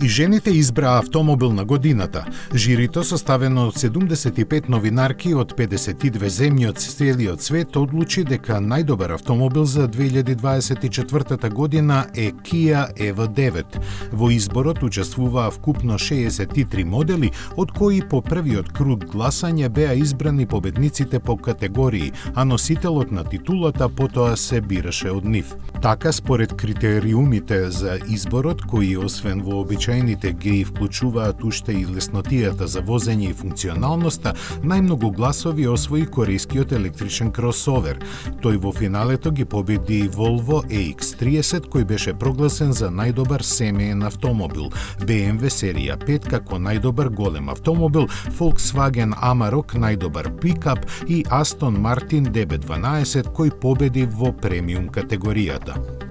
И жените избраа автомобил на годината. Жирито, составено од 75 новинарки од 52 земји од целиот свет, одлучи дека најдобар автомобил за 2024 година е Kia EV9. Во изборот учествуваа вкупно 63 модели, од кои по првиот круг гласање беа избрани победниците по категории, а носителот на титулата потоа се бираше од нив. Така, според критериумите за изборот, кои освен во обичајните ги вклучуваат уште и леснотијата за возење и функционалноста, најмногу гласови освои корејскиот електричен кросовер. Тој во финалето ги победи Volvo EX30, кој беше прогласен за најдобар семеен автомобил, BMW серија 5 како најдобар голем автомобил, Volkswagen Amarok најдобар пикап и Aston Martin DB12 кој победи во премиум категоријата.